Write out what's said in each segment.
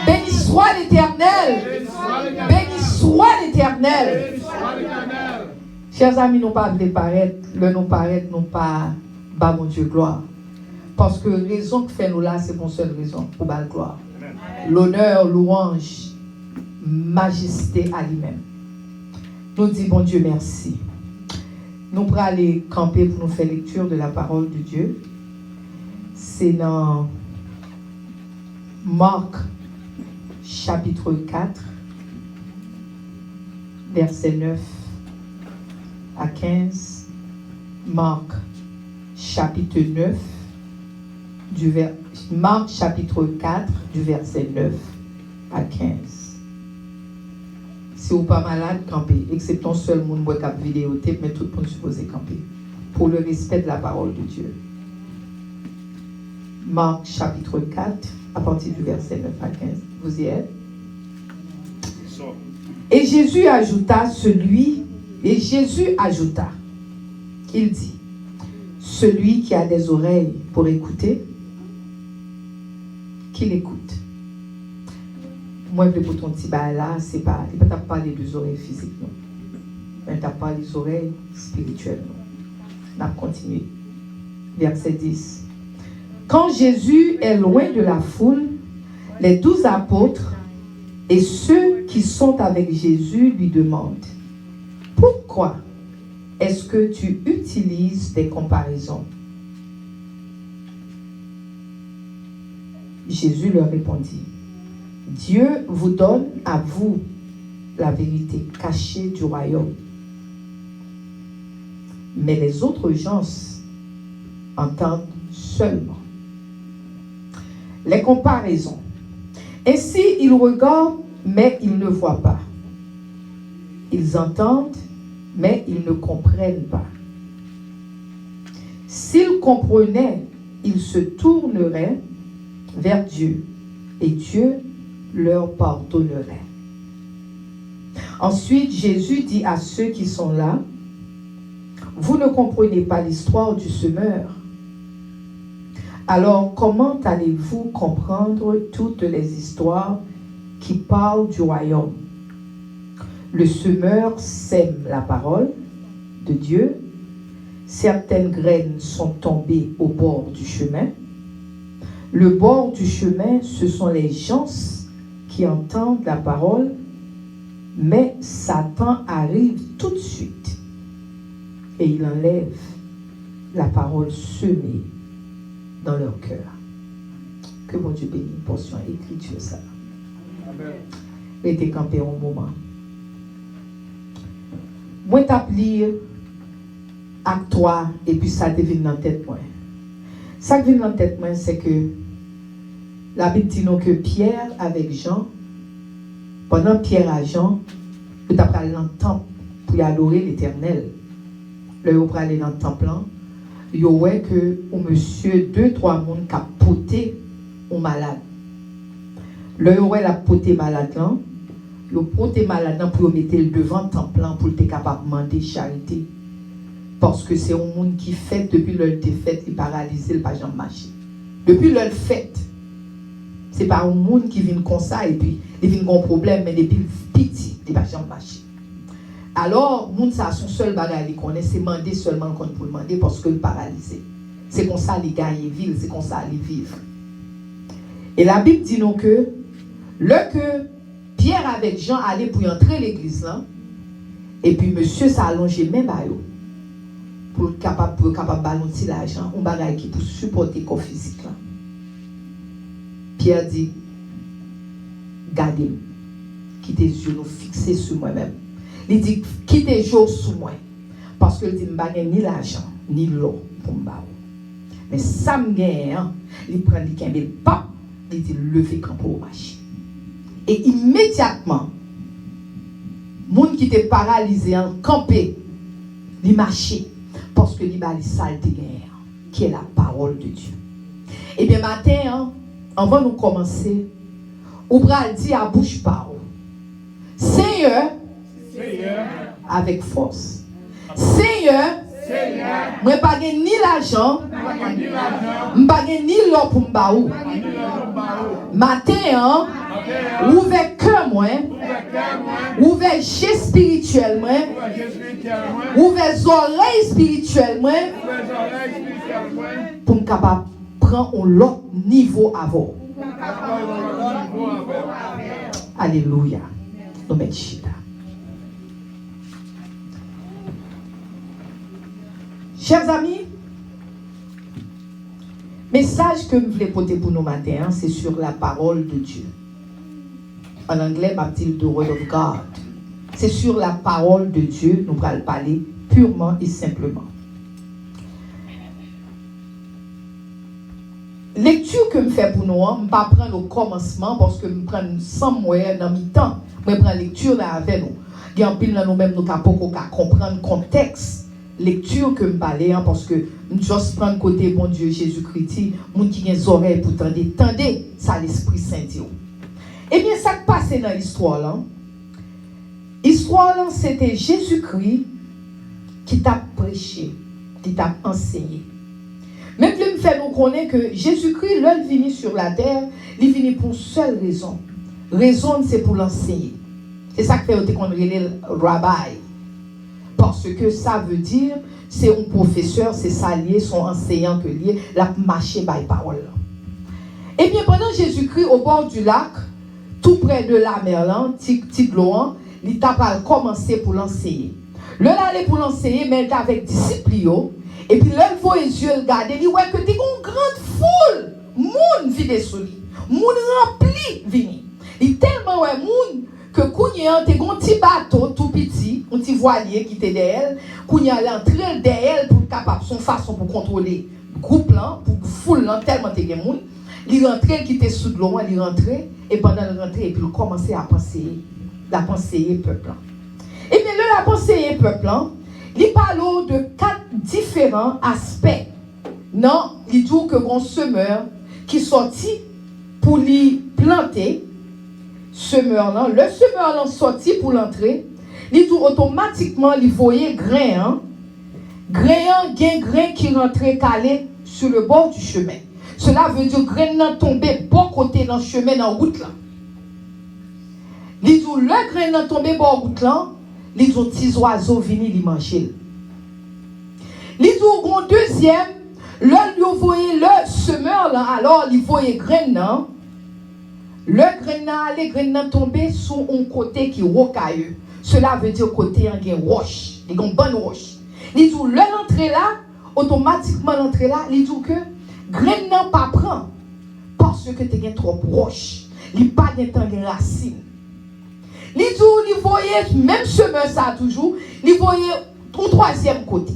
Béni soit l'Éternel. Béni soit l'Éternel. Chers amis, nous pas de paraître, nous paraître, nous pas bas mon Dieu gloire. Parce que la raison que fait nous là, c'est pour seule raison, pour bas gloire. L'honneur, louange, majesté à lui-même. Nous disons, bon Dieu, merci. Nous pourrons aller camper pour nous faire lecture de la parole de Dieu. C'est dans Marc, chapitre 4, verset 9 à 15. Marc, chapitre 9, Marc, chapitre 4, du verset 9 à 15. Si vous n'êtes pas malade, campez. Exceptant seul monde qui a vidéotape, mais tout le monde supposé camper. Pour le respect de la parole de Dieu. Marc chapitre 4, à partir du verset 9 à 15. Vous y êtes? Et Jésus ajouta, il dit, celui qui a des oreilles pour écouter, qu'il écoute. Moi, pour ton petit bail là, c'est pas, il ne peut pas les deux oreilles physiques, non. Mais tu n'as pas les oreilles spirituelles, non. On va continuer. Verset 10. Quand Jésus est loin de la foule, les 12 apôtres et ceux qui sont avec Jésus lui demandent, pourquoi est-ce que tu utilises des comparaisons? Jésus leur répondit, Dieu vous donne à vous la vérité cachée du royaume. Mais les autres gens entendent seulement les comparaisons. Ainsi, ils regardent, mais ils ne voient pas. Ils entendent, mais ils ne comprennent pas. S'ils comprenaient, ils se tourneraient vers Dieu et Dieu leur pardonnerait. Ensuite, Jésus dit à ceux qui sont là, vous ne comprenez pas l'histoire du semeur. Alors, comment allez-vous comprendre toutes les histoires qui parlent du royaume? Le semeur sème la parole de Dieu. Certaines graines sont tombées au bord du chemin. Le bord du chemin, ce sont les gens qui entendent la parole, mais Satan arrive tout de suite et il enlève la parole semée dans leur cœur. Que mon Dieu bénisse une portion écriture ça. Amen. Restez campé un moment. Moi t'appeler acte 3 et puis ça devient dans la tête moi. Ça qui vient dans la tête moi c'est que la Bible dit nous que Pierre avec Jean, pendant Pierre à Jean, il a allé dans le temple pour y adorer l'Éternel. Là, il a allé dans le temple, il y a que un monsieur, 2-3 personnes qui a poté un malade. Là, il a poté malade là, il a poté malade là pour mettre le devant le temple pour être capable de demander charité. Parce que c'est un monde qui fait depuis leur défaite, il est paralysé, il n'a pas jamais marché. Depuis leur fête. C'est pas un monde qui vient comme ça et puis il vient avec un problème, mais depuis petit, il n'a pas jamais marché. Alors, le monde, ça a son seul bagage qu'il connaît, c'est demander seulement qu'on peut demander parce qu'il est paralysé. C'est comme ça qu'il gagne ville, c'est comme ça qu'il vit. Et la Bible dit nous que, que Pierre avec Jean allaient pour entrer l'église là, et puis monsieur s'est allongé même à eux, pour être capable de balancer l'argent, un bagage qui peut supporter le corps physique là. Pierre dit, gardez-moi, quittez les yeux nous fixer sur moi-même. Il dit, quittez les yeux sur moi. Parce que il dit, je n'ai ni l'argent, ni l'eau pour me battre. Mais ça me gagne, il prend le camel, pap, il dit, levez quand pour marcher. Et immédiatement, le monde qui était paralysé, campé, il marchait. Parce que il a les saletés guerre, qui est la parole de Dieu. Et bien, matin, avant de commencer, on va dire à bouche par Seigneur, avec force. Seigneur, je n'ai pas ni l'argent, je n'ai pas ni l'or pour me baou. Matin, ouvert cœur moi, ouvert jet spirituel moi, ouvert oreilles spirituelles moi, pour me capable prendre un autre niveau avant. Alléluia. Nous mettons chita. Chers amis, message que je voulais porter pour nous matin, c'est sur la parole de Dieu. En anglais, je dis the word of God. C'est sur la parole de Dieu, nous allons parler purement et simplement. Lecture que je fais pour nous, je ne vais pas prendre au commencement parce que je prends 100 moyens dans mi temps. Je prends lecture là avec nous. Il y a un pile dans nous-mêmes, nous pouvons comprendre le contexte. Lecture que je parle parce que je juste prendre côté bon Dieu Jésus-Christ, moun qui a des oreilles pour tendre, tendez, ça l'Esprit Saint Dieu. Eh bien, ça qui passe dans l'histoire là. L'histoire là, c'était Jésus-Christ qui t'a prêché, qui t'a enseigné. Même si je me fais nous connaître que Jésus-Christ, l'homme venu sur la terre, il venu pour une seule raison. Raison, c'est pour l'enseigner. C'est ça que fait qu'on relève le rabbi. Parce que ça veut dire, c'est un professeur, c'est ça lié, son enseignant que lié, la marché by parole. Et bien, pendant Jésus-Christ, au bord du lac, tout près de la mer, petit Loan, il t'a commencé pour l'enseigner. Le allait pour l'enseigner, mais il était avec disciples. Et puis là, il voit les yeux regarder, il voit que tu as une grande foule, moun vide sous lui, moun rempli vini. Il tellement ouais moun que Kounia, tu as un petit bateau tout petit, un petit voilier qui était derrière, Kounia l'entrée derrière pour capable son façon pour contrôler le groupe là, pour foule là, tellement tu as moun. Il rentrait qui était sous l'eau, il rentrait et pendant le rentrer et puis il commençait à penser, la penser peuple. Et bien là, la penser peuple, il parle de 4 différents aspects. Non, il dit que un semeur qui sortit pour lui planter, semeur, le semeur sorti pour l'entrer, il dit automatiquement, il voyait grain, grain qui rentrait calé sur le bord du chemin. Cela veut dire que grain tombé bon côté dans le chemin, dans la route là. Il dit le grain tombé bon route là, les petits oiseaux viennent les manger. Les autres deuxième, là vous voyez le semeur là, alors il voyait grain. Le grain tombé sur un côté qui est rocailleux. Cela veut dire côté il y a une roche, il y a une bonne roche. Les autres l'entrée là, automatiquement l'entrée là, les autres que grain n'a pas prend parce que tu as trop roche, il pas de racine. Les voyaient, même semeur ça toujours, les voyaient au troisième côté.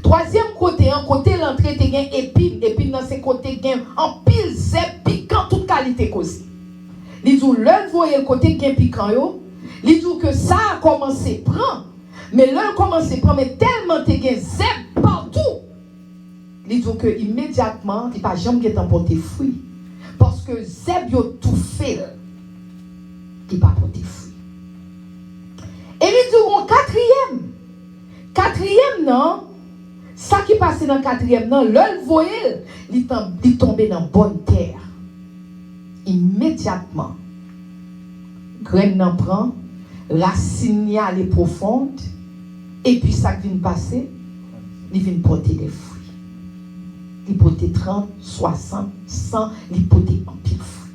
Troisième côté, un côté l'entrée, tu as épine dans ces côtés, en pile, zèbre, piquant, toute qualité cause. Les voyaient le côté qui est piquant, les que ça a commencé à prendre, mais là, commencé à prendre, mais tellement tu as zèbre partout. Les que immédiatement, tu n'as pas jamais emporté fruit. Parce que zèbre, tout fait, il n'a pas porté fruit. Et il dit au quatrième, non, ça qui passait dans le quatrième, non, le voyait, il tombait dans la bonne terre. Immédiatement, graine n'en prend, racine est profonde, et puis ça qui vient passer, il vient porter des fruits. Il portait 30, 60, 100, il portait en pile fruit.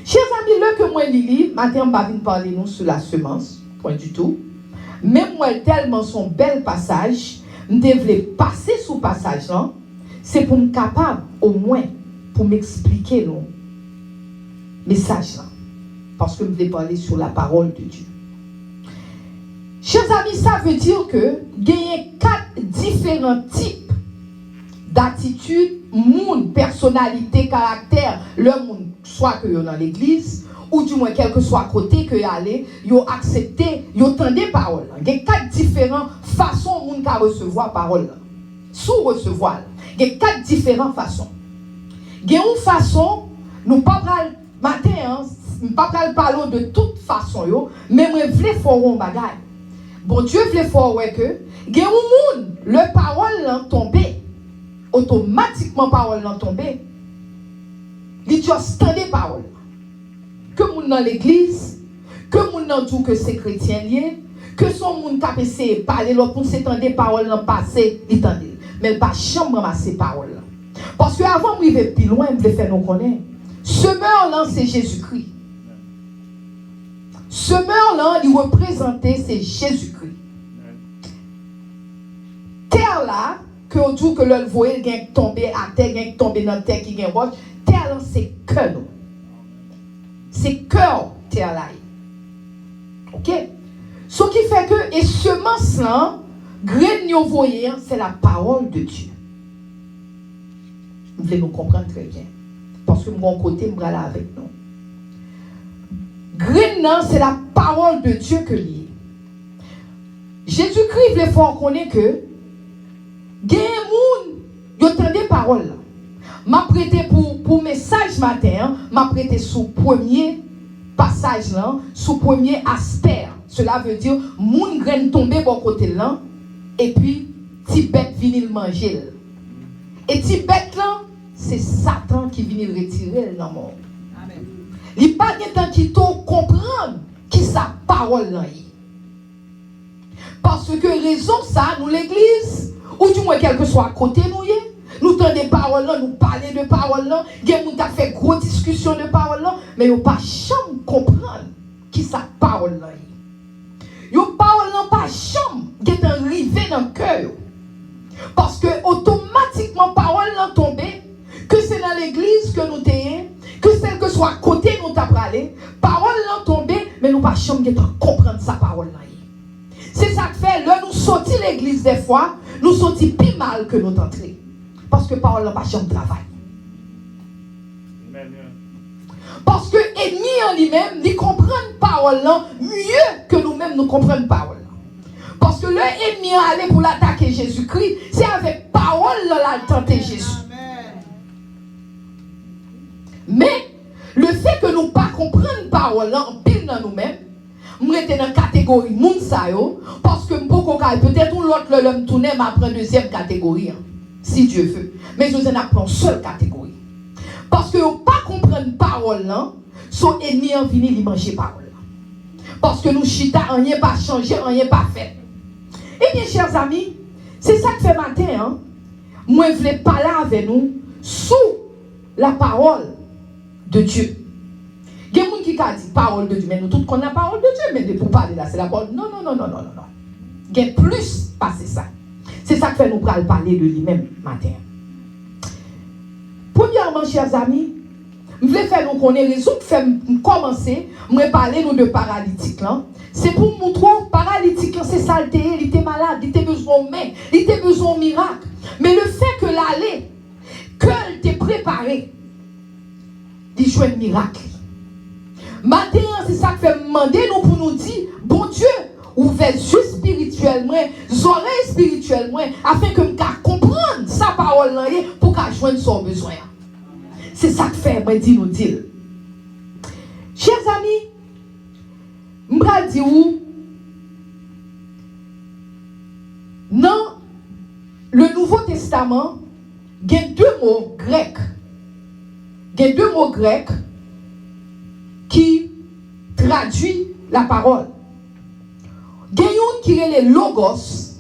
Chers amis, là que moi, Lili, matin, on va venir parler nous sur la semence. Point du tout. Même moi, tellement son bel passage, je devais passer sous passage là, c'est pour me capable, au moins, pour m'expliquer le message là. Parce que je vais parler sur la parole de Dieu. Chers amis, ça veut dire que il y a 4 différents types d'attitudes, monde, personnalité, caractère, le monde, soit que dans l'église, ou du moins quel que soit côté que y aller, yo accepté, yo tendez parole. Il y a 4 différentes façons moun ka recevoir parole. Sous recevoir, il y a 4 différentes façons. Il y a une façon, nous pas pral matin, nous pas pral parler de toute façon yo, mais moi vle fort un bagay. Bon Dieu vle fort ouais que, il y a un moun, le parole l'en tomber, automatiquement parole l'en tomber. Il juste tendez parole. Que moun dans l'église, que moun nan dit que c'est chrétien lié, que son moun t'a essayé parler l'autre pour s'étendre parole dans passé, il tendait. Mais pas chambre ramasser parole. Parce que avant de arriver plus loin, je vais faire nous connaître. Semeur là, c'est Jésus-Christ. Semeur là, il représentait, c'est Jésus-Christ. Terre là, que on dit que le voyait, il est tombé à terre, il est tombé dans la terre, qui est roche. Terre là, c'est cœur. C'est cœur, terre là. Ok? Ce qui fait que, et semence là, graine nous voyez, c'est la parole de Dieu. Vous voulez nous comprendre très bien. Parce que mon côté, je vais là avec nous. Graine là, c'est la parole de Dieu que lié. Jésus-Christ voulait faire connaître que, il y a un monde, il entend des paroles. M'a prêté pour message matin, m'a prêté sous premier passage là, sous premier aspect. Cela veut dire moun graine tomber bon côté là et puis ti bête vient le manger. Et ti bête là, c'est Satan qui vient le retirer dans le monde. Amen. Il pas de temps qui to comprendre qui sa parole là. Parce que raison ça nous l'église ou du moins quel que soit à côté nous tendons des paroles là, nous parlons de paroles là, gen moun t'a fait gros discussion de paroles là, mais yo pas jamais comprendre qui sa parole là. Yo parole là pas jamais get arrivé dans le cœur. Parce que automatiquement parole là tombée, que c'est dans l'église que nous t'ayons, que celle que soit à côté nous t'a parlé, parole là tombée, mais nous pas jamais get comprendre sa parole là. C'est ça que fait là nous sortir l'église des fois, nous sortir plus mal que nous t'entrer. Parce que parole n'a pas jamais travail. Parce que l'ennemi en lui-même, il comprend parole là mieux que nous-mêmes nous comprenons parole. Parce que l'ennemi est allé pour l'attaquer Jésus-Christ, c'est avec parole là qu'il a tenté Jésus. Mais le fait que nous ne pas comprendre parole là en pile dans nous-mêmes, nous sommes dans la catégorie moun sa yo, parce que peut-être l'autre l'homme tourner m'a prendre deuxième catégorie. Si Dieu veut. Mais nous en apprenons seule catégorie. Parce que vous ne pas comprendre parole là, son ennemi en vini lui manger parole là. Parce que nous chita, rien pas changé, rien pas fait. Eh bien, chers amis, c'est ça que fait matin, hein. Moi, je voulais parler avec nous sous la parole de Dieu. Il y a des gens qui disent parole de Dieu, mais nous tous connaissons la parole de Dieu, mais pour parler là, c'est la parole. Non. Il y a plus passer ça. C'est ça que fait nous parler de lui-même matin. Premièrement, chers amis, je voulais faire nous connaître raison que fait commencer, me parler nous de paralytique là. C'est pour nous montrer paralytique c'est saleté, il était malade, il était besoin de main, il était besoin de miracle. Mais le fait que l'aller, que t'es préparé, il joue un miracle. Matin, c'est ça que fait demander nous pour nous dire, bon Dieu, ouvert juste spirituellement, oreilles spirituellement, afin que nous comprendre sa parole là pour qu'elle joigne son besoin. C'est ça que fait, moi, dit nous dire. Chers amis, m'bra di ou, dans le Nouveau Testament, il y a deux mots grecs. Il y a deux mots grecs qui traduisent la parole. Il y a un qui est le logos,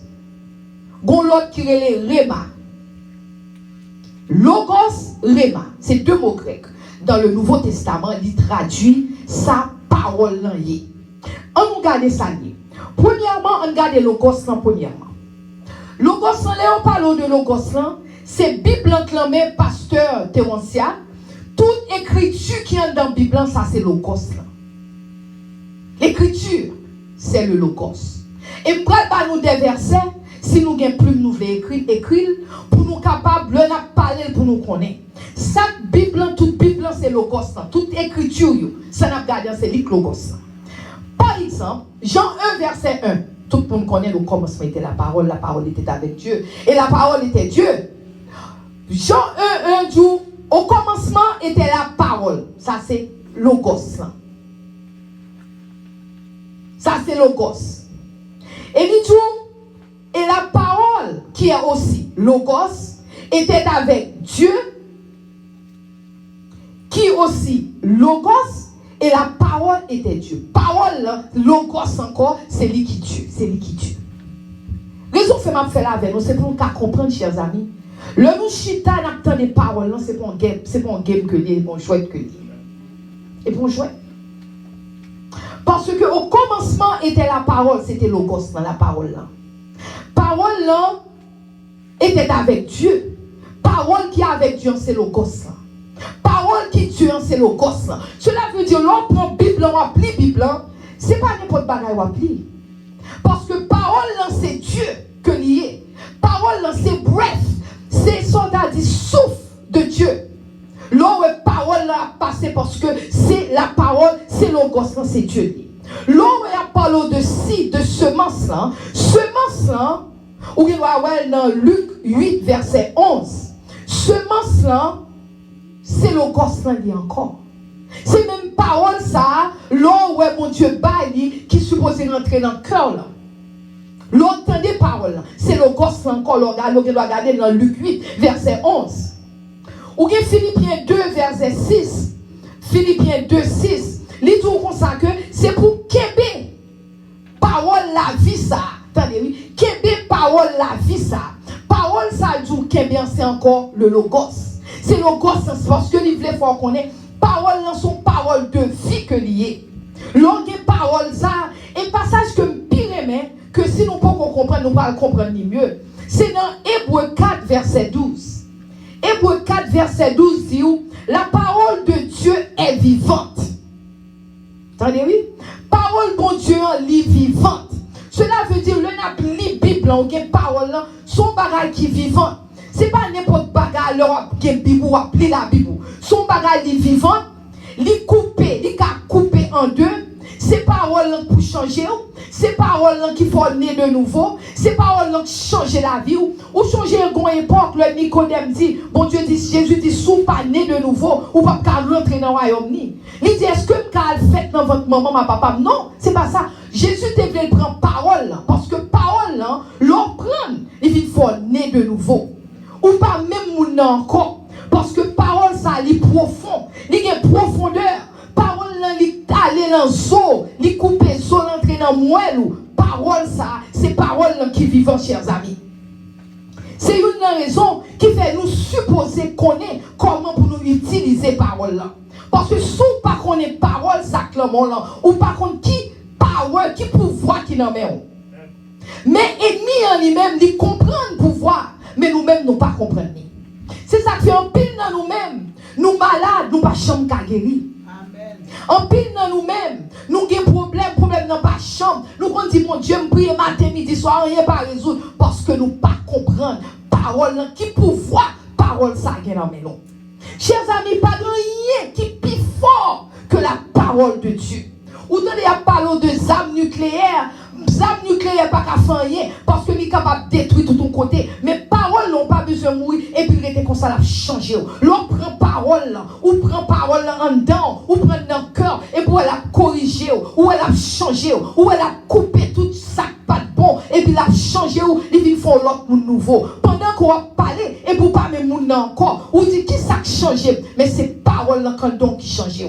l'autre qui est le rema. Logos, rema, c'est deux mots grecs. Dans le Nouveau Testament, il traduit sa parole. On regarde ça. Premièrement, on regarde logos. Premièrement, logos, on parle de logos, c'est Bible enclamé pasteur Théoncia. Toute écriture qui est dans la Bible, ça c'est logos. L'écriture, c'est le logos. Et pour nous des versets, si nous avons plus, nous voulons écrire pour nous capables de parler, pour nous connaître. Chaque Bible, toute Bible, c'est logos. Toute écriture, ça n'a pas gardé, c'est logos. Par exemple, Jean 1, verset 1. Tout le monde connaît le commencement était la parole était avec Dieu. Et la parole était Dieu. Jean 1, 1 dit, au commencement était la parole. Ça c'est logos. Ça c'est logos. Et il dit, et la parole qui est aussi logos était avec Dieu, qui aussi logos, et la parole était Dieu. Parole, logos encore, c'est lui qui tue. C'est lui qui tue. Raison fait m'a fait la avec nous, c'est pour nous comprendre, chers amis. Le nous chita n'attend des paroles, c'est pas un game que lié, bon chouette que lié. Et bon chouette. Parce que au commencement était la parole, c'était logos dans la parole là. Parole là était avec Dieu. Parole qui est avec Dieu, c'est logos là. Parole qui tue, c'est logos là. Cela veut dire, l'on prend Bible, on applie Bible, c'est pas n'importe bagaille on applie. Parce que parole là, c'est Dieu que lié. Parole là, c'est bref. C'est soldat dit souffle de Dieu. L'eau est parole là passé parce que c'est la parole, c'est logos là, c'est Dieu. L'eau est parole de si, de semence là. Semence là, ou il va voir dans Luc 8, verset 11. Semence là, c'est logos là dit encore. C'est même parole ça, l'eau est mon Dieu bail qui supposé rentrer dans le cœur là. L'autre des paroles, c'est le gosse encore, le regarder dans Luc 8, verset 11. Ou bien Philippiens 2, verset 6. Philippiens 2, 6. Les tout comme ça que c'est pour Québec. Parole la vie ça. Attendez, oui. Québec, parole la vie ça. Parole ça, du Québec, c'est encore le logos. C'est le logos, c'est parce que les vrais faut qu'on ait. Parole là sont paroles de vie que liées. L'autre parole ça, et passage que pire aimé, que si nous ne pouvons pas comprendre, nous ne pouvons pas comprendre ni mieux. C'est dans Hébreux 4, verset 12. Hébreux 4, verset 12 dit où la parole de Dieu est vivante. Entendez, oui? Parole bon Dieu en lit vivante. Cela veut dire, le n'a lit Bible, on a parole, son bagage qui est vivant. Ce n'est pas n'importe bagage, leur Bible ou appeler la Bible. Son bagage est vivant, il coupé, il a coupé en deux. C'est paroles pour changer, c'est paroles qui font naître de nouveau, c'est paroles qui changent la vie, ou changer une époque, le Nicodème dit, bon Dieu dit, Jésus dit, sous pas né de nouveau, ou pas qu'à rentrer dans le royaume. Il dit, est-ce que qu'à le fait dans votre maman, ma papa? Non, c'est pas ça. Jésus te voulait prendre parole, parce que parole, l'on prend, il faut né de nouveau. Ou pas même moun encore, parce que parole, ça, il est profond, il y a une profondeur. Parole là, li aller dans zo, li couper zo, l'entrer dans moelle. Parole ça, c'est parole là qui vivent, chers amis. C'est une raison qui fait nous supposer connaître comment pour nous utiliser parole là. Parce que si on pas connaît parole ça clairement là, ou pas contre qui parole, qui pouvoir qui n'en met. Mais ennemi en lui-même, il comprend le pouvoir, mais nous-mêmes nous pas comprendre. C'est ça qui fait un pile dans nous-mêmes. Nous malades, nous pas chambre qu'à guérir. En pile dans nous-mêmes, nous avons problème dans pas chambre. Nous on dit mon Dieu, me prie matin, midi, soir, rien pas résoudre parce que nous pas comprendre parole qui pouvoir parole ça gagne dans nous. Chers amis, pas de rien qui est plus fort que la parole de Dieu. Ou donnez à parler de armes nucléaires. Armes nucléaires pas qu'à faire rien parce que nous sommes capables de détruire tout ton côté. Mais parole n'ont pas besoin de mourir et puis il comme ça la changer. L'on prend parole ou prend parole en dedans ou prend dans le cœur et puis elle a corrigé ou elle a changé ou elle a coupé tout ça pas de bon et puis elle a changé ou il vient faire l'autre monde nouveau. Pendant qu'on va parler et pour pas même monde encore ou dit qui ça changé mais c'est parole là quand donc qui change.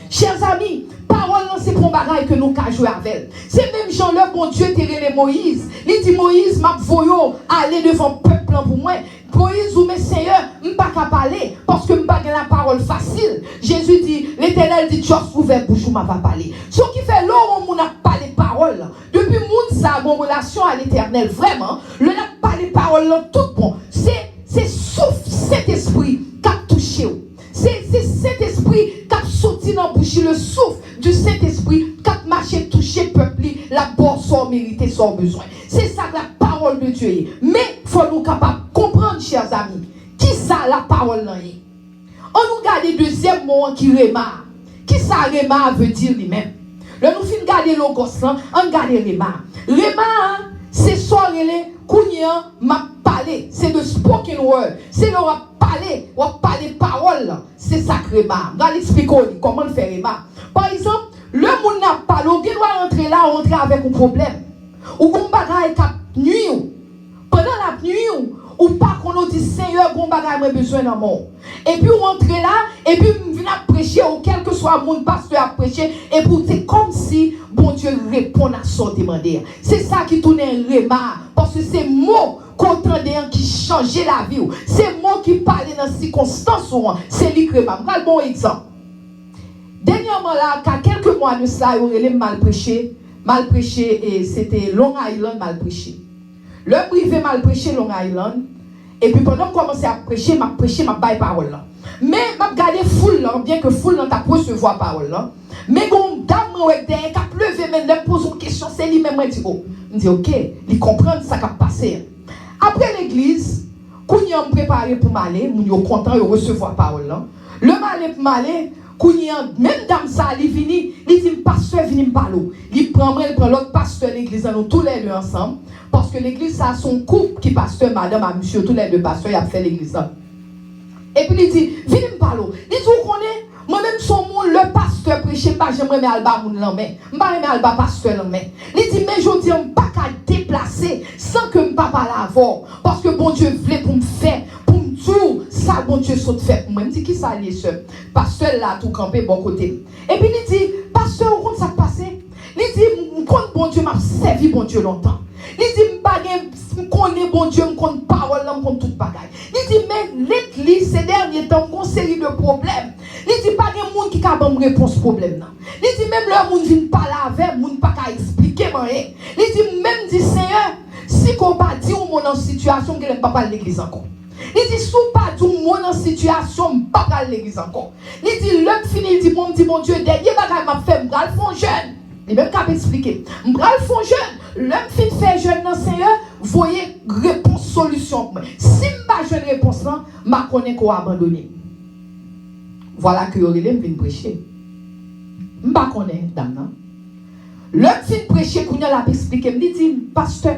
Chers amis, parole c'est pour bagaille que nous avons joué avec. C'est même Jean le bon Dieu terré Moïse. Il dit Moïse m'a voyé aller devant le peuple pour moi. Moïse ou mes seigneurs, je ne peux pas parler parce que je n'ai pas la parole facile. Jésus dit, l'Éternel dit, tu as ouvert bouche, je ne vais pas parler. Ce qui fait l'heure où on n'a pas les paroles. Depuis mon ça, mon relation à l'Éternel, vraiment, le n'a pas les paroles, tout bon. C'est sauf cet esprit qui a touché. C'est cet esprit qui a sorti dans la bouche, le souffle du Saint-Esprit qui a marché, touché le peuple, la bonne sans mériter, sans besoin. C'est ça que la parole de Dieu est. Mais il faut nous capables de comprendre, chers amis, qui ça la parole est. On nous garde le deuxième mot qui remar. Qui ça remar veut dire lui-même. Là, nous finissons de garder le gosse là, on garde remar. Remar, c'est soirée, kounia, m'a parlé. C'est le spoken word. C'est le parler, on parler parole. C'est ça que remar. On va l'expliquer comment faire remar. Par exemple, le monde n'a pas parlé, on doit rentrer là, rentrer avec un problème. Ou qu'on bagaille cap nuit. Pendant la nuit, ou pas qu'on nous dit Seigneur, qu'on bagaille moi besoin d'un mot. Et puis on rentre là, et puis vient prêcher, ou quel que soit mon pasteur à prêcher, et pour c'est comme si bon Dieu répond à son demander. C'est ça qui tourne un remar, parce que c'est mots qu'on entendait qui changeait la vie. C'est mots qui parlaient dans les circonstances, c'est lui qui remar. Un bon exemple. Dernièrement, là, quelques mois de cela, il a mal prêché, et c'était Long Island mal prêché. Le privé mal prêché Long Island, et puis pendant que je commençais à prêcher, ma baille parole là. Mais je regardais foule là, bien que foule là, tu recevoir parole là. Mais quand dame qui a levé, mais elle pose une question, c'est lui-même qui dit, oh, je dis, ok, il comprend ça qui a passé. Après l'église, quand il a préparé pour m'aller, il est content de recevoir parole là. Le mal pour m'aller, même dame ça, il vient, il dit, pasteur, viens me parler. Il prend l'autre pasteur de l'église, nous tous les deux ensemble. Parce que l'église, ça a son couple qui pasteur, madame, à monsieur, tous les deux pasteurs, il a fait l'église. Et puis il dit, viens me parler. Il dit, vous connaissez, moi-même, son monde, le pasteur prêché, pas j'aimerais me alba moun l'en main. Je ne alba pasteur l'en main. Il dit, mais je dis, je ne peux pas déplacer sans que je parle avant. Parce que bon Dieu voulait pour me faire. Tout ça, bon Dieu, saute fait pour moi. Je dis, qui ça, les soeurs? Pasteur là, tout campé, bon côté. Et puis, il dit, pasteur, où compte ça passé? Il dit, compte bon Dieu, m'a servi bon Dieu longtemps. Il dit, je connais bon Dieu, je connais parole, je connais toute bagaille. Il dit, mais l'église, ces derniers temps, une série de problèmes. Il dit, pas de monde qui a une réponse au problème. Il dit, même le monde vient parler avec, le monde pas qu'à expliquer rien. Il dit, même dit, Seigneur, si qu'on pas dit ou mon en situation, qu'il ne pas parler de l'église encore. Il dit, sous pas tout le monde en situation, pas à l'église encore. Il dit, l'homme fini, il dit, mon Dieu, dernier bagage m'a fait, m'bral font jeune. Il même qu'à expliquer. M'bral font jeune. L'homme fin fait jeune dans Seigneur, voyez, réponse, solution. Si m'pas jeune réponse là, m'a connaît qu'on abandonné. Voilà que Aurélie vient prêcher. M'pas connaît, dame, non? L'homme fin prêcher, qu'on a la expliquer, il dit, pasteur,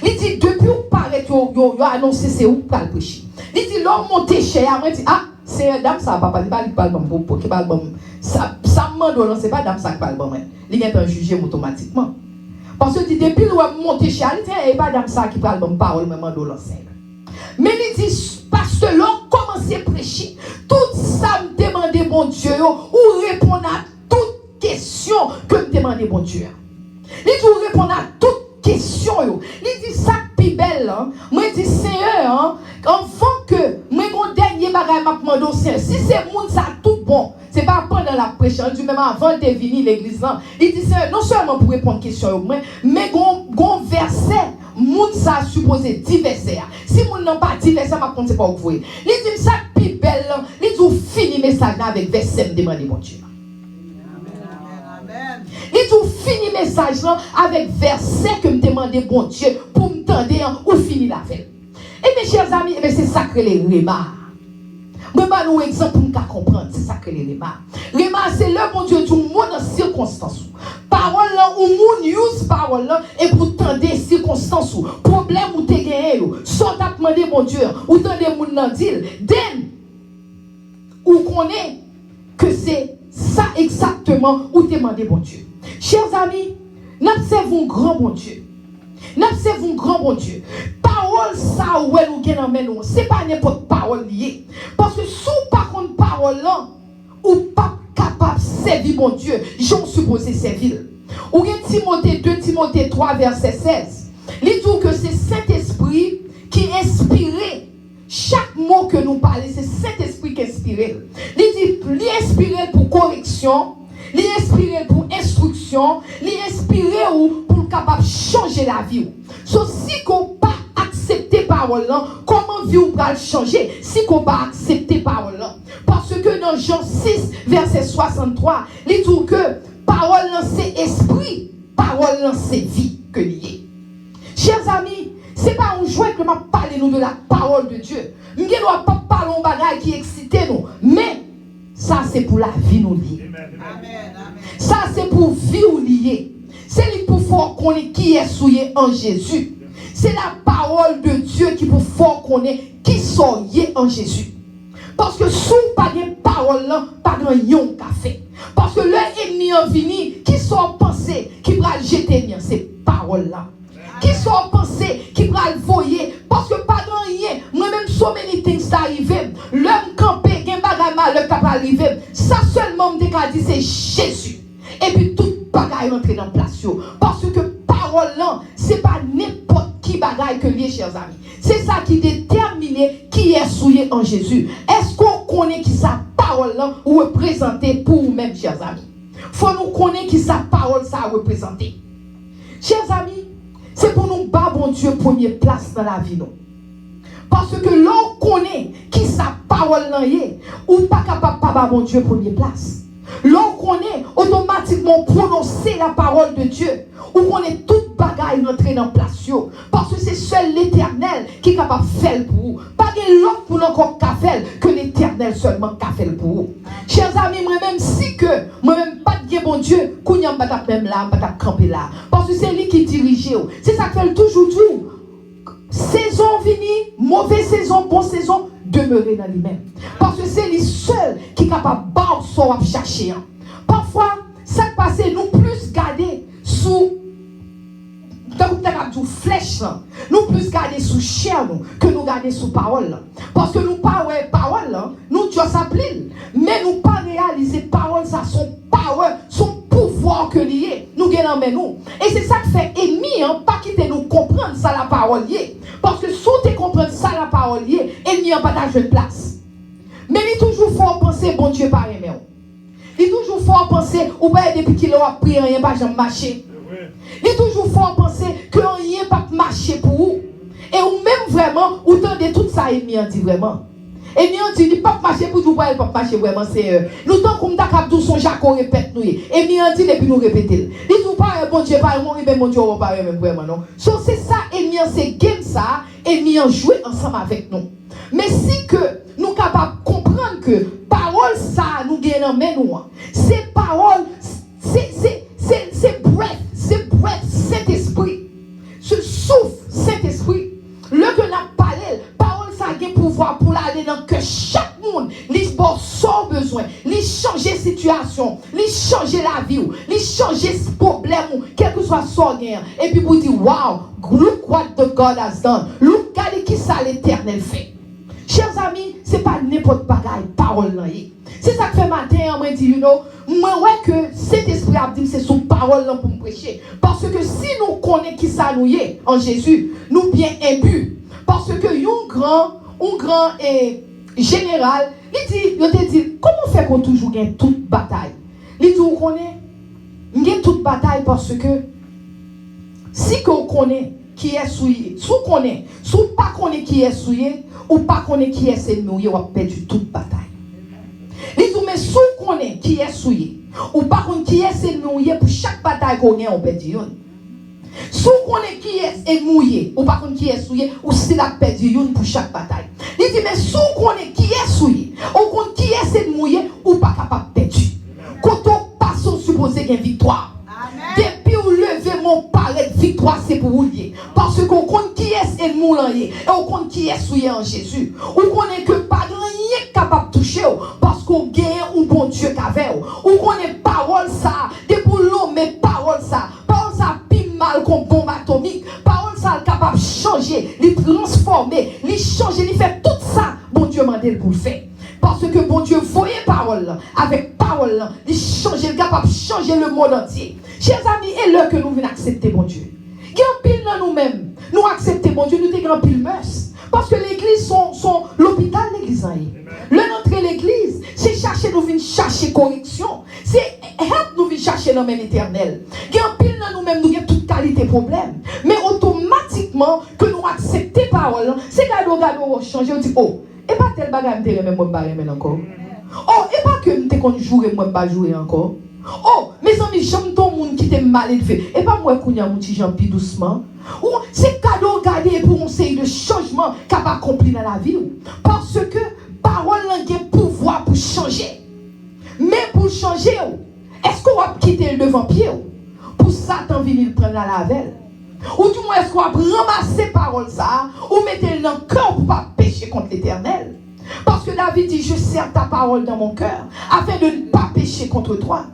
il dit, depuis où paraît, il a annoncé c'est où pour le prêcher. Il dit, l'homme monté cher, il dit, ah, c'est un dame, ça va pas parler, il parle bon, ça m'en c'est pas dame, ça qui parle bon, il est un jugé automatiquement. Parce que depuis l'homme monté cher, il dit, il n'y a pas dame, ça qui parle bon, parole, même en l'enseigne. Mais il dit, parce que l'homme commence à prêcher, tout ça me demande, bon Dieu, ou répondre à toute question que me demande, bon Dieu. Il dit, ou répondre à toute question yo. Il dit ça plus belle hein. Moi dit Seigneur hein, avant que moi mon dernier bagage m'a demandé au Seigneur. Si c'est monde ça tout bon, c'est pas pendant la prêche, du même avant de venir l'église là. Il dit Seigneur non seulement pour répondre question yo, mais gon verset monde ça supposé 10 versets. Si monde n'a pas 10 versets m'a compter pas vous. Il dit ça plus belle, il dit fini message avec verset me demander mon Dieu. Il dit fini message là avec verset que me demandait bon Dieu pour me tendre ou fini la veille. Et mes chers amis, c'est ça que les remars. Je vais vous un exemple pour nous comprendre. C'est ça que les remars. Remars, c'est le bon Dieu du monde en circonstance. Parole là, ou moun use parole là, et pour tendre circonstances, problème ou te gagné, soit à demander mon Dieu, ou tendre moun nan dil, den, ou connaît que c'est ça exactement où demander bon Dieu. Chers amis, n'observons grand bon Dieu. N'observons grand bon Dieu. Parole ça où elle nous gagne nous, c'est pas n'importe parole liée. Parce que sous par contre parole là, ou pas capable de servir bon Dieu, j'en suppose servir. Ou Timothée 2 Timothée 3 verset 16. Il dit que c'est Saint-Esprit qui inspirait chaque mot que nous parlons, c'est Saint-Esprit qui inspire. Il dit, il inspire pour correction, il inspire pour instruction, il inspire pour capable changer la vie. So, si on pas accepter parole là, comment vie ou va changer si on pas accepter parole là? Parce que dans Jean 6 verset 63, il dit que parole là c'est esprit, parole là c'est vie que lié. Chers amis, c'est pas un jouet que m'a parlé nous de la parole de Dieu. Nous ne doit pas parler de bagage qui excite nous, mais ça c'est pour la vie nous lier. Ça c'est pour vie nous lier. C'est pour faire connaître qui est souillé en Jésus. C'est la parole de Dieu qui pour faire connaître qui souillé en Jésus. Parce que sous pas de parole là, pas de yon café. Parce que l'ennemi en vini, qui sont pensés, qui va jeter ces paroles là. Qui sont pensés, qui va le voyer. Parce que pas de rien, moi-même, so many things arrivé. L'homme campé, gen bagay mal, le cap arrivé. va dire c'est Jésus. Et puis toute bagaille rentre dans place. Parce que parole là, c'est pas n'importe qui bagaille que lié, chers amis. C'est ça qui détermine qui est souillé en Jésus. Est-ce qu'on connaît qui sa parole là représentée pour nous-mêmes, chers amis? Faut nous connaître qui sa parole ça a représenté. Chers amis, c'est pour nous battre, bon Dieu, première place dans la vie, non? Parce que l'on connaît qui sa parole là est, ou pas capable de battre, bon Dieu, première place. L'on connaît automatiquement prononcer la parole de Dieu, ou qu'on est toute bagaille rentrée dans place. Parce que c'est seul l'Éternel qui est capable de faire pour vous. Pas de l'autre pour encore qu'à faire que l'Éternel seulement qu'a fait pour vous. Chers amis, moi-même, si que moi-même pas de bon Dieu, qu'on y a pas même là, pas camper là. Parce que c'est lui qui dirige. C'est ça que fait toujours tout. Saison finie, mauvaise saison, bonne saison, demeurer dans lui-même. Parce que c'est lui seul qui est capable de battre son chercher. Parfois, ça passe, nous plus garder sous flèche, nous plus garder sous chair que nous garder sous parole. Parce que nous pas ouais parole, nous Dieu s'appelle, mais nous pas réaliser parole ça son power, son pouvoir que lié, nous gagnons mais nous. Et c'est ça que fait ennemi, pas quitter nous comprendre ça la parole lié. Parce que si tu comprends ça la parole lié, ennemi n'a pas de place. Mais il est toujours fort penser bon Dieu par aimer. Il est toujours fort penser ou pas depuis qu'il a pris rien pas jamais marcher. Il est toujours fort penser que rien pas marcher pour vous. Et ou même vraiment, ou de tout ça, ennemi en dit vraiment. Ennemi en dit, il pas marcher pour vous, il pas marcher vraiment, c'est nous tant comme d'accord tout son Jaco répète nous. Ennemi en dit et puis nous répéter. Il dit pas bon Dieu, pas mon bon Dieu, pas même vraiment non. So c'est ça ennemi c'est game ça, ennemi en jouer ensemble avec nous. Mais si que nous capables comprendre que parole ça nous gagne en main nous. C'est parole c'est bref, Saint-Esprit. Ce souffle, Saint-Esprit. Le que n'a parlé, parole ça a un pouvoir pour aller dans que chaque monde, lui sans besoin, lui changer situation, lui changer la vie, lui changer ce problème, quel que soit son gain. Et puis vous dire, wow, look what the God has done. Look qui ça l'Éternel fait. Chers amis, c'est pas n'importe bagaille, parole là. C'est ça que fait matin, moi dit, moi ouais que cet esprit a dit c'est son parole là pour me prêcher. Parce que si nous connaissons qui ça nous est en Jésus, nous bien imbus. Parce que un grand général, il te dit, comment fait qu'on toujours gagne toute bataille? Il dit, on gagne toute bataille parce que si qu'on connaît qui est souillé, si on connaît, si on pas connaît qui est souillé, ou pas connaît qui est ennemi, on va perdre toute bataille. Il dit, mais si on connaît qui est souillé, ou pas connaît qui est ennemi, pour chaque bataille qu'on a, on perd une. Si on connaît qui est ennemi, ou pas connaît qui est souillé, ou si la perd une pour chaque bataille. Il dit, mais si on connaît qui est souillé, ou connaît qui est ennemi, ou pas capable de perdre. Quand on passe, on suppose qu'il y a une victoire. Depuis où lever mon palais de victoire, c'est pour vous lier. Parce qu'on compte qui est ennemi et on compte qui est souillé en Jésus. On connaît que pas rien capable de toucher parce qu'on gagne un bon Dieu qu'avec. On connaît parole ça, depuis l'homme, mais parole ça pile mal comme bombe atomique. Parole ça capable de changer, de transformer, de changer, de faire tout ça. Bon Dieu m'a dit pour le faire. Parce que bon Dieu voyait parole là, avec parole là, il changer, capable de changer le monde entier. Chers amis, et l'heure que nous venons accepter bon Dieu. Il y a un pile dans nous-mêmes. Nous accepter bon Dieu, nous avons un pile mœurs. Parce que l'église sont l'hôpital l'église. Le notre l'église, c'est chercher, nous venons chercher correction. C'est help nous venons chercher l'homme éternel. Il y a un pile dans nous-mêmes, nous avons toute qualité problème. Mais automatiquement, que nous accepter parole, c'est qu'on changer, on dit, oh, et pas tel bagage me même moi pas encore. Oh, et pas que me kon jouer moi pas jouer encore. Oh, mes amis, j'aime ton monde qui t'aime mal élevé. Et pas moi kounya mon petit Jean pi doucement. Ou c'est cadeau garder pour un série de changement qu'a pas accompli dans la vie. Parce que parole a un pouvoir pour changer. Mais pour changer, est-ce qu'on va quitter le devant pied pour Satan venir prendre la lavelle? Ou du moins est-ce qu'on va ramasser parole ça ou mettre dans le cœur pour pas pécher contre l'Éternel? Parce que David dit, je serre ta parole dans mon cœur afin de ne pas pécher contre toi.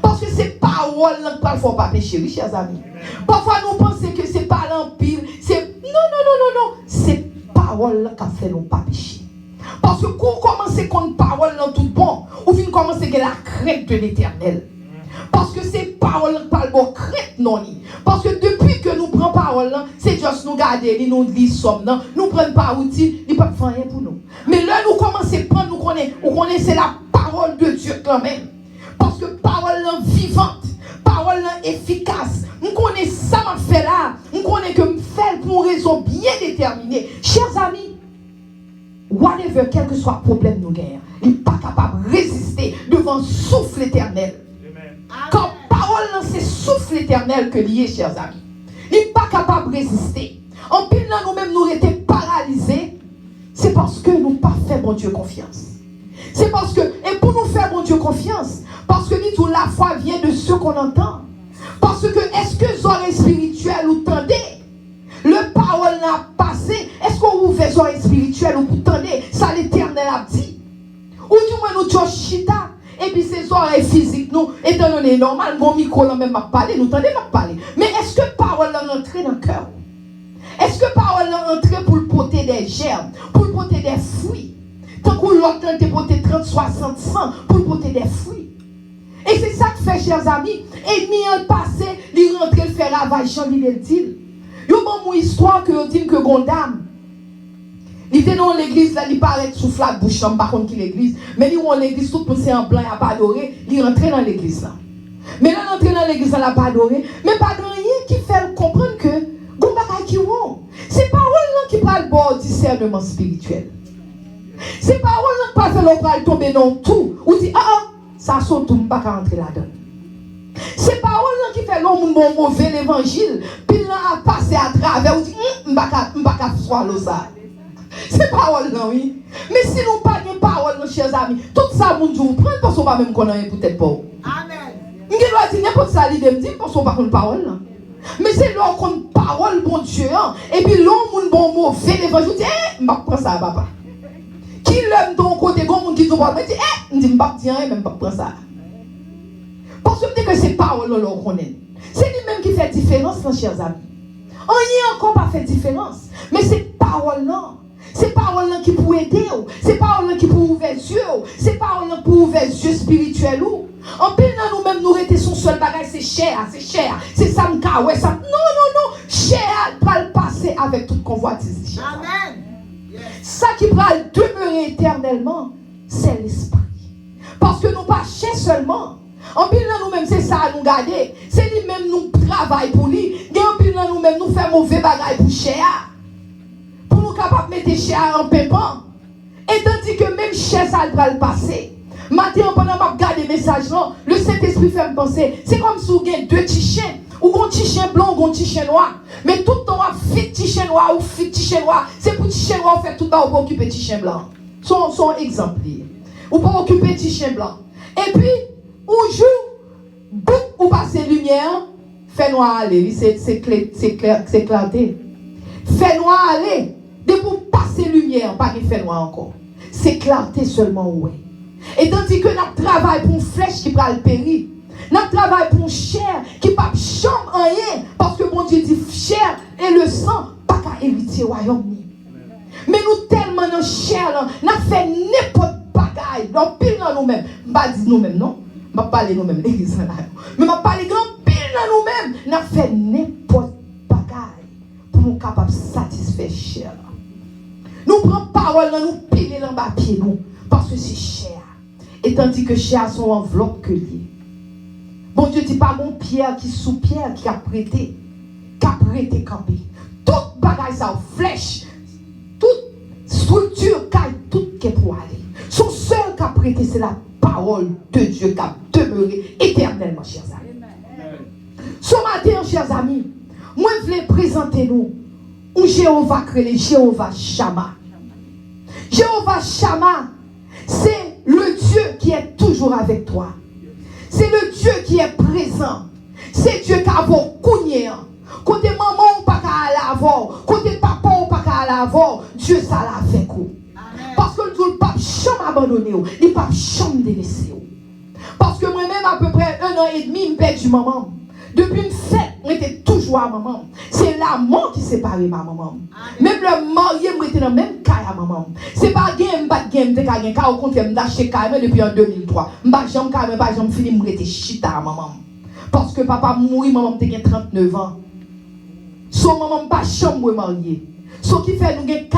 Parce que c'est parole qu'il ne faut pas pécher, oui, chers amis. Parfois nous pensons que c'est pas l'empire, c'est non. C'est parole qui fait nous pas pécher. Parce que quand vous commencez contre parole dans tout bon, vous venez commencer avec la crainte de l'Éternel. Parce que ces paroles parlent de crainte non. Parce que depuis que nous prenons parole, c'est juste nous garder, nous lisons, nous prenons pas outils, ils ne peuvent faire rien pour nous. Mais là, nous commençons à prendre, nous connaissons la parole de Dieu quand même. Parce que parole vivante, parole efficace. Nous connaissons ça, m'a fait là. Nous connaissons que me fait pour une raison bien déterminée. Chers amis, whatever, quel que soit le problème nous gagnons, il n'est pas capable de résister devant le souffle éternel. Quand parole, c'est souffle éternel que lié, chers amis. Il n'est pas capable de résister. En pile, là, nous-mêmes, nous étions paralysés. C'est parce que nous pas fait mon Dieu confiance. C'est parce que, et pour nous faire mon Dieu confiance, parce que nous, la foi vient de ce qu'on entend. Parce que, est-ce que les oreilles spirituelles ou tendez? Le parole n'a passé. Est-ce qu'on ouvre les oreilles spirituelles ou vous tendez? Ça l'éternel a dit. Ou du moins nous disons chita. Et puis ces oreilles physiques, nous, étant donné normal, mon micro là même m'a parlé, nous tendez m'a parler. Mais est-ce que parole là entrée dans le cœur? Est-ce que parole là entrée pour le porter des germes, pour le porter des fruits? Tant que l'autre te porter 30, 60, 100 pour le porter des fruits. Et c'est ça que fait, chers amis. Et ni un passé, il rentre le faire ravage, Jean il dit. Il y a une histoire que dit que Gondam. Il était dans l'église, là, il paraît souffle la bouche, par contre, qui l'église. Mais il est dans l'église, tout le monde en blanc, il n'a pas adoré. Il est rentré dans l'église, là. Mais là, il est entré dans l'église, il n'a pas adoré. Mais pas de rien qui fait comprendre que, Gombaka qui won. C'est parole là qui parle bon discernement spirituel. C'est parole là qui pas fait l'opéra tomber dans tout. Ou dit, ça saute tout, je ne pas rentrer là-dedans. C'est parole là qui fait l'homme bon mauvais l'évangile. Puis là, a passé à travers, ou dit, je ne pas faire ça. C'est parole là, oui. Mais si nous pas de parole, nos chers amis, tout ça, nous nous prendre parce qu'on va même connaître peut-être pas. Amen. Je dois dire n'importe ça, l'idée me dit parce qu'on va connaître parole là. Mais c'est là qu'on parole, bon Dieu, hein. Et puis l'homme, bon mauvais l'évangile, dit, je ne vais pas prendre ça, papa. Qui l'aime de ton côté, quand on dit, je vais dire, je ne vais pas dire, je ne vais pas prendre ça. Parce que c'est parole là qu'on connaît. C'est lui-même qui fait différence, nos chers amis. On n'y a encore pas fait différence. Mais c'est parole là. C'est parole là qui peut aider. C'est parole là qui peut ouvrir les yeux. C'est parole là pour ouvrir les yeux spirituels. En pile dans nous-mêmes, nous étions son seul bagage, c'est cher. C'est ça, ouais, ça. Non. Cher, va le passer avec toute convoitise. Amen. Yes. Ça qui va demeurer éternellement, c'est l'esprit. Parce que nous pas cher seulement. En pile dans nous-mêmes, c'est ça à nous garder. C'est lui-même nous travaillons pour lui. Et en pile dans nous-mêmes, nous faisons mauvais bagage pour cher. Pour nous capables de mettre cher en pépin. Et tandis que même cher, ça va le passer. Maintenant, pendant que je regarde les messages, le Saint-Esprit fait me penser. C'est comme si vous avez deux petits chiens. Ou un petit chien blanc ou un petit chien noir. Mais tout le temps, on fait petit chien noir ou fait petit chien noir. C'est pour petit chien noir, on fait tout le temps, on va occuper petit chien blanc. Son exemplaire. Ou pas occuper petit chien blanc. Et puis, un jour, boum, ou passer lumière, fait noir aller. C'est clarté. Fait noir aller. Dès que vous passez lumière, pas de fait noir encore. C'est clarté seulement, ouais. Et tandis que nous travaillons pour une flèche qui va le périr. Nous travaillons pour une chair qui ne peut pas chambre rien. Parce que mon Dieu dit chair et le sang, pas qu'à hériter au royaume. Mais nous tellement dans chair, nous fait n'importe bagaille. Dans pile dans nous-mêmes. Je ne vais pas dire nous-mêmes, non. Je ne vais pas parler nous-mêmes, l'église là. Mais je vais parler grand pile dans nous-mêmes. Nous fait n'importe bagaille pour nous capables de satisfaire chair. Nous prenons parole, nous pilons dans bas pied nous. Parce que c'est cher. Et tandis que cher son enveloppe que lié. Bon Dieu dit pas mon pierre qui sous pierre qui a prêté campé. Toute bagaille ça flèche, toute structure tout qui est pour aller. Son seul qui a prêté c'est la parole de Dieu qui a demeuré éternellement, chers amis. Ce matin, chers amis, moi je voulais présenter nous un Jéhovah créé, Jéhovah Shammah. Jéhovah Shammah, c'est le Dieu qui est toujours avec toi. C'est le Dieu qui est présent. C'est Dieu qui a beaucoup de côté maman ou pas qu'à l'avoir, côté papa ou pas qu'à l'avoir, Dieu ça l'a fait quoi. Parce que le pape jamais abandonné, il pape jamais délaissé. Parce que moi-même à peu près 1 an et demi, je perds du maman. Depuis une fête, moi j'étais toujours à maman. C'est l'amour qui sépare ma maman. Même le marié, moi j'étais dans le même cas à maman. C'est pas game, pas game, t'es qu'à au contraire, je m'achète carrément depuis en 2003. Je n'ai carrément pas fini, je j'étais chita à maman. Parce que papa mourit, maman était 39 ans. Son maman pas chambre mariée. Ce qui fait nous 4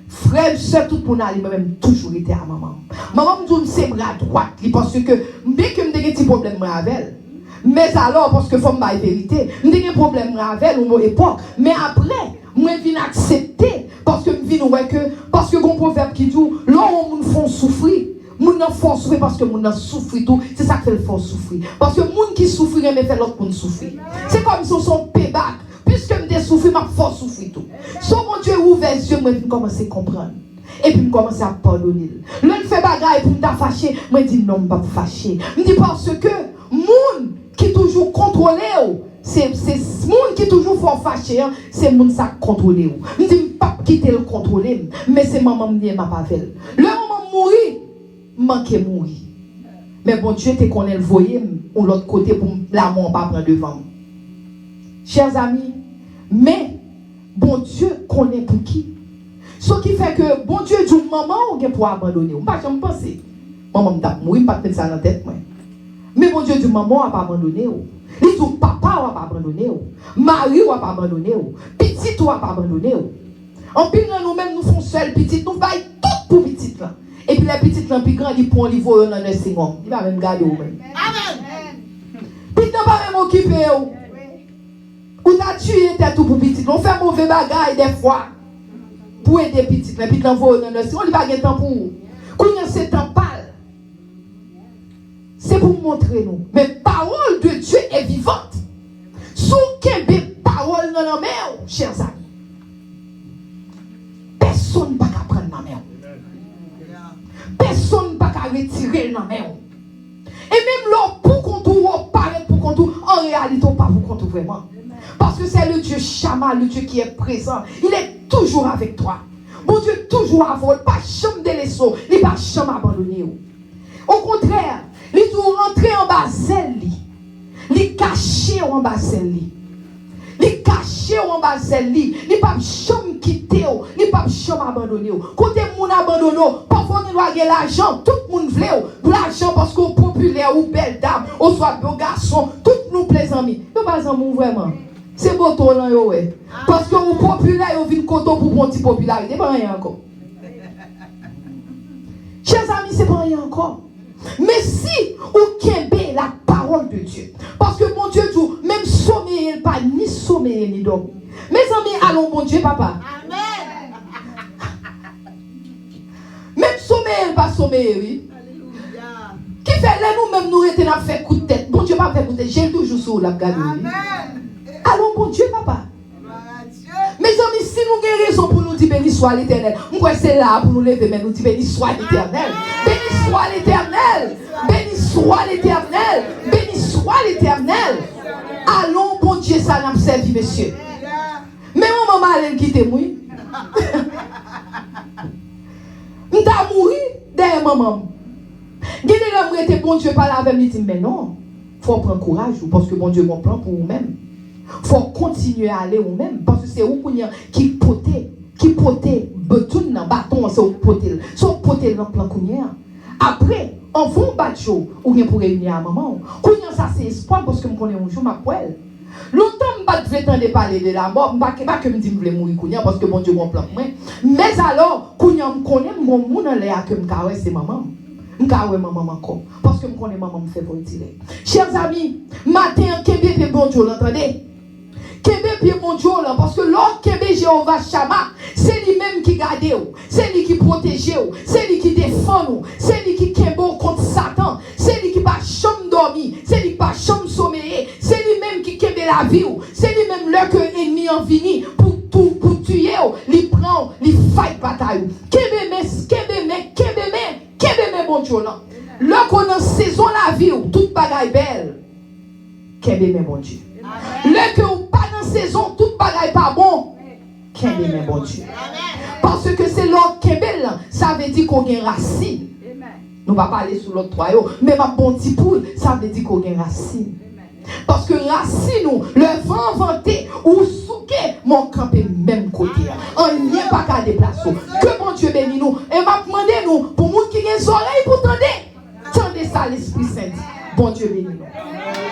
frères, soeurs, tout pour nous, même toujours été à maman. Maman me dit c'est bras droit parce que bien que me des petits problèmes avec elle. Mais alors parce que faut me dire la vérité, me des problèmes avec elle au époque, mais après moi viens accepter parce que me viens ouais que parce que gon proverbe qui dit l'homme nous font souffrir. Moun nan font souffrir parce que moun nan souffre tout, c'est ça qui fait le font souffrir. Parce que moun qui souffre mais fait l'autre moun souffrir. C'est comme si on son payback. Puisque je me souffre, je force souffrir tout. Si mon Dieu ouvert les yeux, je commence à comprendre. Et puis je commence à pardonner. L'un fait bagaille pour me fâcher, je dis non, je ne vais pas fâcher. Je dis parce que moun qui toujours contrôlé, c'est moun qui toujours font fâcher, c'est moun ça contrôlé. Je dis je ne vais pas quitter le contrôler, mais c'est maman qui m'a pas fait. Le moment mourir, manquer mourir. Mais bon Dieu te connaît le voyer ou l'autre côté pour l'amour pas prendre devant. Chers amis, mais bon Dieu connaît pour qui. Ce qui fait que bon Dieu dit maman ou pour abandonner. Je ne sais pas penser. Maman m'a mourir, je ne vais pas mettre ça dans la tête. Mais bon Dieu dit maman n'a pas abandonné. Il dit papa n'a pas abandonné. Mari n'a pas abandonné. Petit n'a pas abandonné. En plus, nous-mêmes, nous faisons seul petit, nous faisons tout pour petit. Et puis les petites là, puis grand, ils prennent les voyons dans le Seigneur. Il va même garder. Amen. Puis il ne va pas même occuper. Ou t'as tué tête tout pour petit. On fait mauvais bagaille des fois. Pour aider petit. Mais puis t'en vas dans le Seigneur. On n'a pas de temps pour vous. Quand il y a ce temps pâle, c'est pour montrer nous. Mais la parole de Dieu est vivante. Sous quelle parole dans la mer, chers amis. Personne ne peut prendre la mer. Personne ne peut retirer la mer. Et même là, pour qu'on trouve, paraît pour qu'on trouve, en réalité, on pas pour qu'on trouve vraiment. Parce que c'est le Dieu Shama, le Dieu qui est présent. Il est toujours avec toi. Bon Dieu, toujours à vous. Pas chambre de l'essor. Il n'est pas chambre abandonné. Au contraire, il est rentré en bas zèle. Il est caché en bas zèle. Il est caché en bas zèle. Il n'est pas chambre quitté. Il n'est pas chambre abandonné. Côté moun abandonné, parfois il doit gagner l'argent. Tout le monde veut pour l'argent parce qu'on est populaire ou belle dame, ou soit beau garçon. Tout nous plaisent amis. Nous pas amour vraiment. C'est beau ton là ouais. Parce que vous populaire, vous venez coton pour prendre une popularité, pas rien encore. Chers amis, c'est pas rien encore. Mais si vous kembe la parole de Dieu, parce que mon Dieu dit, même sommeil, pas ni sommeil ni dormir. Mes amis, allons mon Dieu, papa. Amen. Même sommeil, pas sommeil, oui. Alléluia. Qui fait là nous-mêmes nous étions à faire coup de tête. Bon Dieu, pas fait coup de tête. J'ai toujours sur la garde. Amen. Allons bon Dieu, papa. Mes amis, si nous avons raison pour nous dire béni soit l'Éternel, nous c'est là pour nous lever, mais nous dire béni soit l'Éternel. Béni soit l'Éternel. Béni soit l'Éternel. Béni soit l'Éternel. Allons bon Dieu, ça n'a pas servi, monsieur. Mais mon maman allait quitter moi. On t'a mouru derrière maman. Gardez le bon Dieu parle avec moi, dit mais non, il faut prendre courage parce que bon Dieu a un plan pour vous-même. Il faut continuer à aller vous-même parce que c'est vous qui potez bâton, c'est vous poter. C'est vous poter dans le plan qu'on. Après, on va battre ou bien pour réunir à maman. Qu'on ça c'est espoir parce que je connais un jour ma poêle. Longtemps je ne vais pas parler de la mort, je ne vais pas me dire que je veux mourir parce que bon Dieu mon plan pour moi. Mais alors, quand je connais mon monde dans l'air que je caresse c'est maman. Je caresse maman encore parce que je connais maman me fait pour tirer. Chers amis, matin Kébé bon Dieu l'entendez. Kébé pied mon Dieu là parce que l'autre Kébé Jéhovah Shama, c'est lui-même qui garde, c'est lui qui protège, c'est lui qui défend, c'est lui qui kembe contre Satan, c'est lui qui pas chambre dormir, c'est lui qui pas chambre sommeiller, c'est lui-même qui kembe la vie, c'est lui-même le que ennemi en vini pour tuer, il prend, il fight bataille. Kébé mon Dieu là. Le qu'on en saison la vie, toute bagaille belle. Kébé mon Dieu. Le que ou pas dans saison, toute bagaille pas bon. Kébé mon Dieu. Parce que c'est l'autre Kébé là, ça veut dire qu'on a une racine. Nous ne va pas aller sur l'autre trois, mais ma bon petit poule, ça veut dire qu'on a une racine. Parce que racine nous, le vent vanté ou souké, mon campé même côté. On n'y est pas qu'à déplacer. Que mon Dieu bénisse nous. Et m'a demandé nous, pour nous qui ont des oreilles pour tendre ça l'Esprit Saint. Bon Dieu bénisse nous.